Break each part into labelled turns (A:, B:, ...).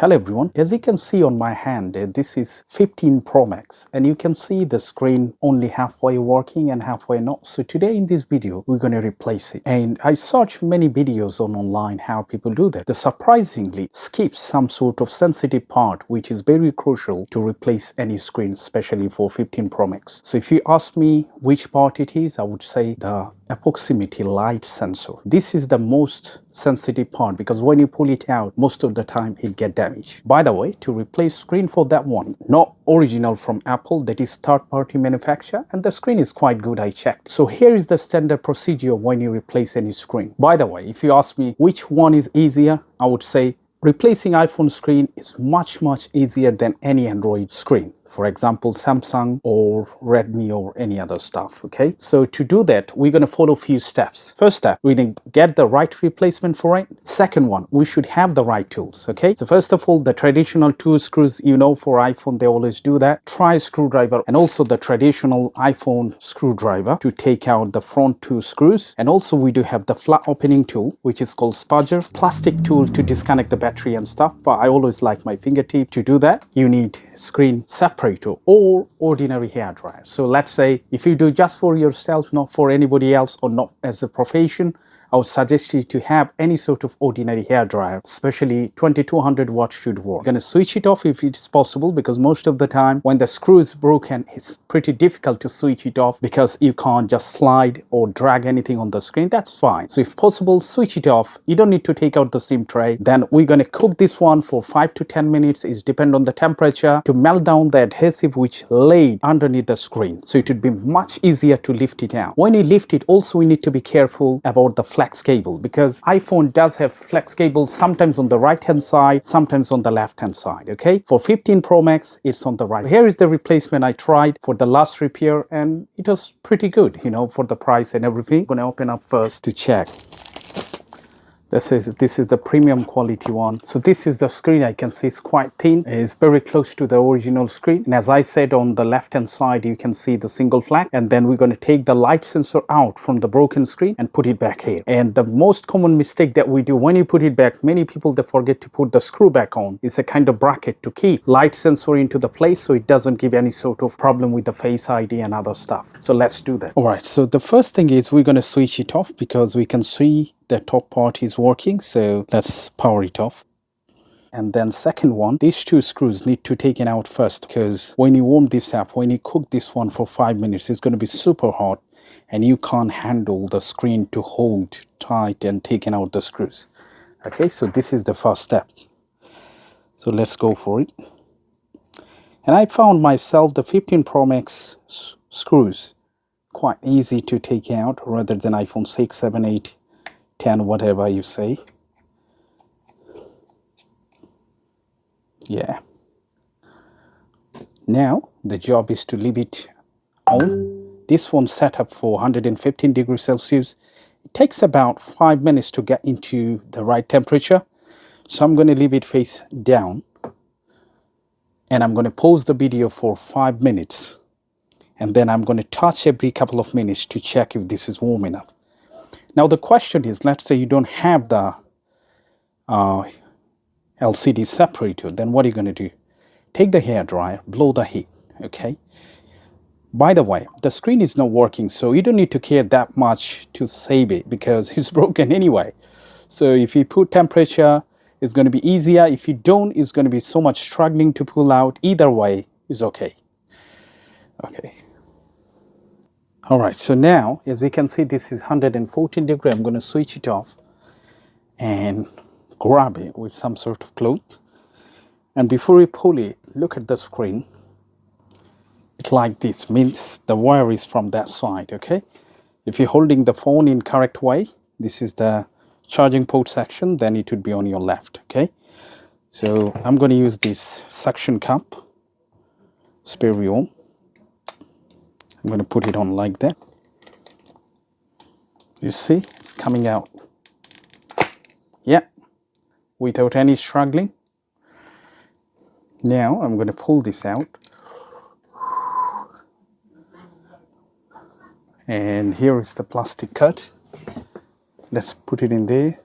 A: Hello everyone, as you can see on my hand, this is 15 Pro Max and you can see the screen only halfway working and halfway not. So today in this video, we're going to replace it. And I searched many videos online how people do that. They surprisingly skip some sort of sensitive part which is very crucial to replace any screen, especially for 15 Pro Max. So if you ask me which part it is, I would say the proximity light sensor. This is the most sensitive part because when you pull it out, most of the time it gets damaged. By the way, to replace screen for that one, not original from Apple, that is third-party manufacturer, and the screen is quite good, I checked. So here is the standard procedure when you replace any screen. By the way, if you ask me which one is easier, I would say replacing iPhone screen is much easier than any Android screen. For example, Samsung or Redmi or any other stuff, okay? So to do that, we're going to follow a few steps. First step, we need to get the right replacement for it. Second one, we should have the right tools, okay? So first of all, the traditional two screws, you know, for iPhone, they always do that. Try screwdriver and also the traditional iPhone screwdriver to take out the front two screws. And also we do have the flat opening tool, which is called spudger, plastic tool to disconnect the battery and stuff. But I always like my fingertip to do that. You need screen separator or ordinary hairdryer. So let's say if you do just for yourself, not for anybody else or not as a profession, I would suggest you to have any sort of ordinary hairdryer, especially 2200 watts should work. You're going to switch it off if it's possible because most of the time when the screw is broken, it's pretty difficult to switch it off because you can't just slide or drag anything on the screen. That's fine. So if possible, switch it off. You don't need to take out the SIM tray. Then we're going to cook this one for 5 to 10 minutes. It depends on the temperature to melt down the adhesive which laid underneath the screen. So it would be much easier to lift it out. When you lift it, also we need to be careful about the flex cable because iPhone does have flex cables sometimes on the right hand side, sometimes on the left hand side, okay? For 15 Pro Max, it's on the right. Here is the replacement I tried for the last repair and it was pretty good, you know, for the price and everything. I'm going to open up first to check. This is the premium quality one. So this is the screen. I can see it's quite thin. It's very close to the original screen. And as I said, on the left hand side, you can see the single flag. And then we're going to take the light sensor out from the broken screen and put it back here. And the most common mistake that we do when you put it back, many people, they forget to put the screw back on. It's a kind of bracket to keep light sensor into the place so it doesn't give any sort of problem with the Face ID and other stuff. So let's do that. All right, so the first thing is we're going to switch it off because we can see the top part is working, so let's power it off. And then second one, these two screws need to take it out first because when you warm this up, when you cook this one for 5 minutes, it's going to be super hot and you can't handle the screen to hold tight and taking out the screws. Okay, so this is the first step. So let's go for it. And I found myself the 15 Pro Max screws quite easy to take out rather than iPhone 6, 7, 8, 10, whatever you say. Yeah. Now the job is to leave it on. This one set up for 115 degrees Celsius. It takes about 5 minutes to get into the right temperature. So I'm going to leave it face down. And I'm going to pause the video for 5 minutes. And then I'm going to touch every couple of minutes to check if this is warm enough. Now the question is, let's say you don't have the LCD separator, then what are you going to do? Take the hairdryer, blow the heat, okay? By the way, the screen is not working, so you don't need to care that much to save it because it's broken anyway. So if you put temperature, it's going to be easier. If you don't, it's going to be so much struggling to pull out. Either way is okay. Okay. All right, so now, as you can see, this is 114 degrees. I'm going to switch it off and grab it with some sort of cloth. And before we pull it, look at the screen. It's like this, means the wire is from that side, okay? If you're holding the phone in correct way, this is the charging port section, then it would be on your left, okay? So I'm going to use this suction cup, spare wheel. I'm going to put it on like that. You see, it's coming out. Yeah, without any struggling. Now I'm going to pull this out. And here is the plastic cut. Let's put it in there.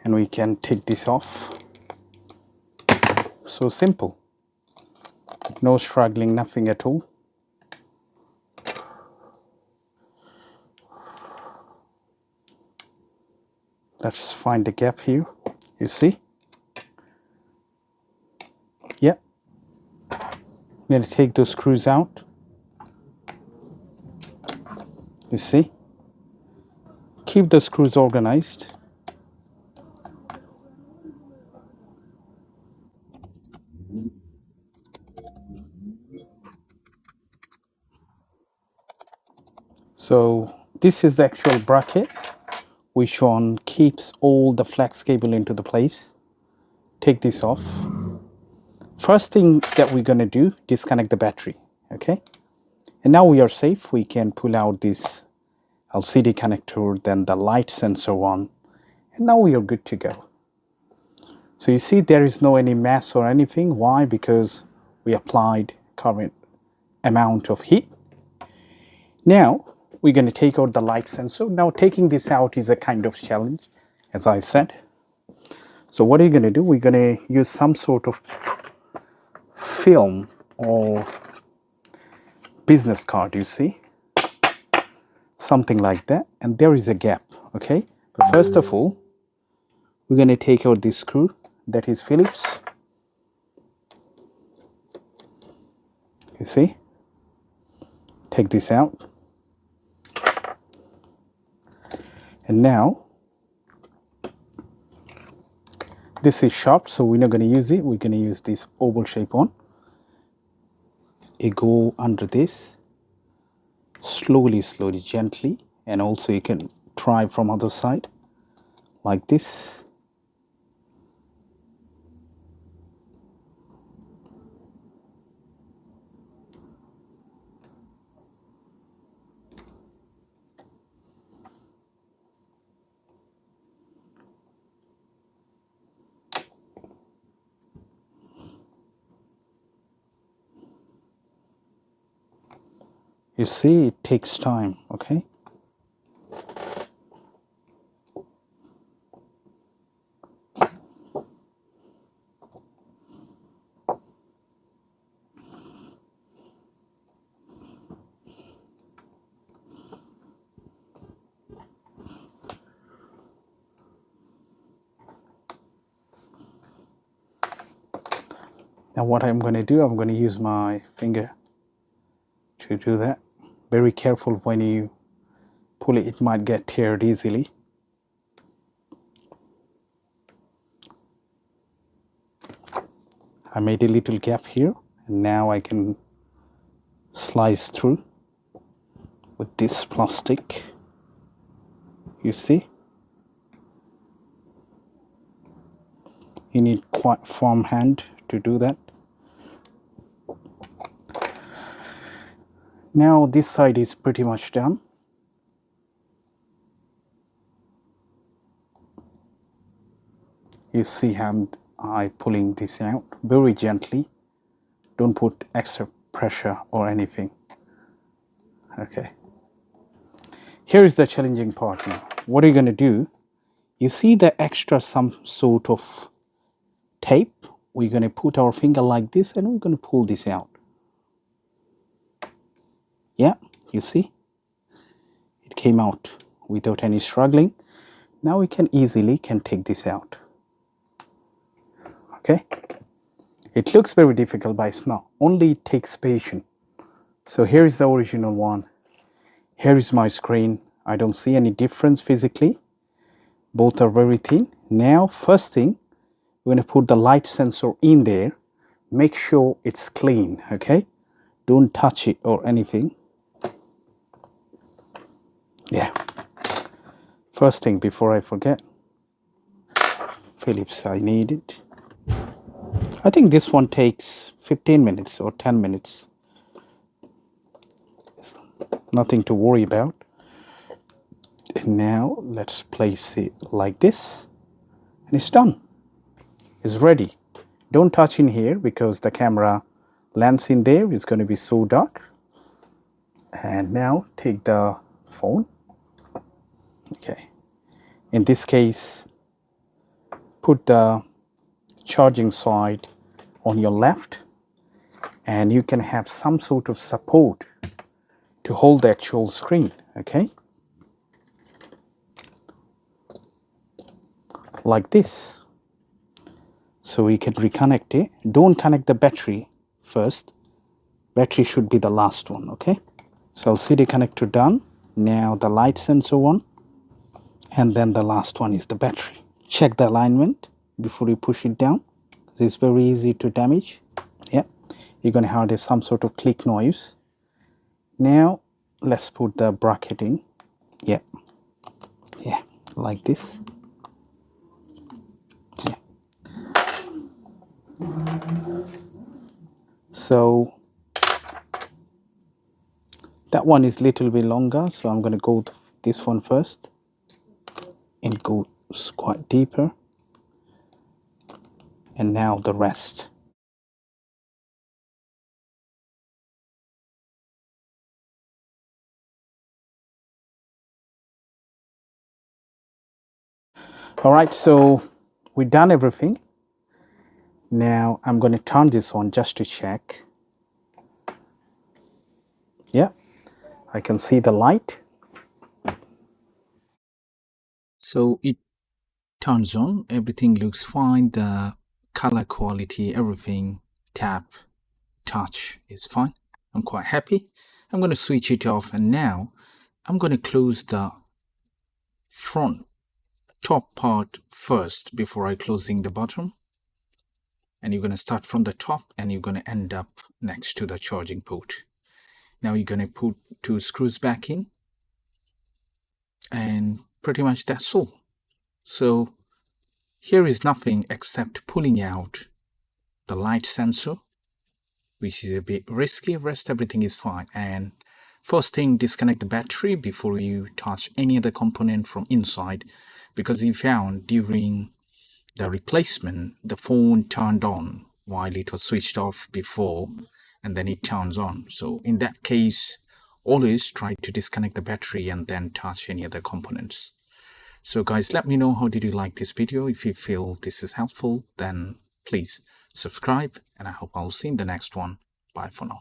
A: And we can take this off. So simple. No struggling, nothing at all. Let's find the gap here. You see? Yeah. I'm going to take those screws out. You see? Keep the screws organized. So this is the actual bracket, which one keeps all the flex cable into the place. Take this off. First thing that we're going to do, disconnect the battery. Okay? And now we are safe. We can pull out this LCD connector, then the light sensor one, and now we are good to go. So you see there is no any mess or anything. Why? Because we applied current amount of heat. Now we're going to take out the light sensor. Now taking this out is a kind of challenge, as I said. So what are you going to do? We're going to use some sort of film or business card, you see, something like that, and there is a gap. Okay, but first of all, we're going to take out this screw, that is Phillips. You see, take this out, and now this is sharp, so we're not going to use it. We're going to use this oval shape one. You go under this slowly, gently, and also you can try from other side like this. You see, it takes time, okay? Now what I'm going to do, I'm going to use my finger to do that. Very careful when you pull it, it might get teared easily. I made a little gap here, and now I can slice through with this plastic. You see? You need quite firm hand to do that. Now this side is pretty much done. You see how I pulling this out very gently. Don't put extra pressure or anything. Okay. Here is the challenging part now. What are you going to do? You see the extra some sort of tape. We're going to put our finger like this and we're going to pull this out. Yeah, you see? It came out without any struggling. Now we can easily take this out. Okay? It looks very difficult, but it's not. Only it takes patience. So here is the original one. Here is my screen. I don't see any difference physically. Both are very thin. Now, first thing, we're going to put the light sensor in there. Make sure it's clean, okay? Don't touch it or anything. Yeah. First thing, before I forget, Phillips, I need it. I think this one takes 15 minutes or 10 minutes. Nothing to worry about. And now let's place it like this, and it's done. It's ready. Don't touch in here because the camera lens in there is going to be so dark. And now take the phone. Okay. In this case, put the charging side on your left, and you can have some sort of support to hold the actual screen, okay, like this. So we can reconnect it. Don't connect the battery first. Battery should be the last one, okay. So LCD connector done. Now the light sensor one, and then the last one is the battery. Check the alignment before you push it down. It's very easy to damage. Yeah, you're going to have some sort of click noise. Now let's put the bracket in. Yeah, yeah, like this. Yeah. So that one is a little bit longer, so I'm going to go to this one first and go quite deeper, and now the rest. All right, so we've done everything. Now I'm going to turn this on just to check. Yeah, I can see the light. So it turns on, everything looks fine, the color quality, everything, tap, touch is fine. I'm quite happy. I'm going to switch it off, and now I'm going to close the front top part first before I closing the bottom. And you're going to start from the top and you're going to end up next to the charging port. Now you're going to put 2 screws back in, and pretty much that's all. So here is nothing except pulling out the light sensor, which is a bit risky. Rest everything is fine. And first thing, disconnect the battery before you touch any other component from inside, because we found during the replacement the phone turned on while it was switched off before, and then it turns on. So in that case, always try to disconnect the battery and then touch any other components. So guys, let me know how did you like this video. If you feel this is helpful, then please subscribe, and I hope I'll see you in the next one. Bye for now.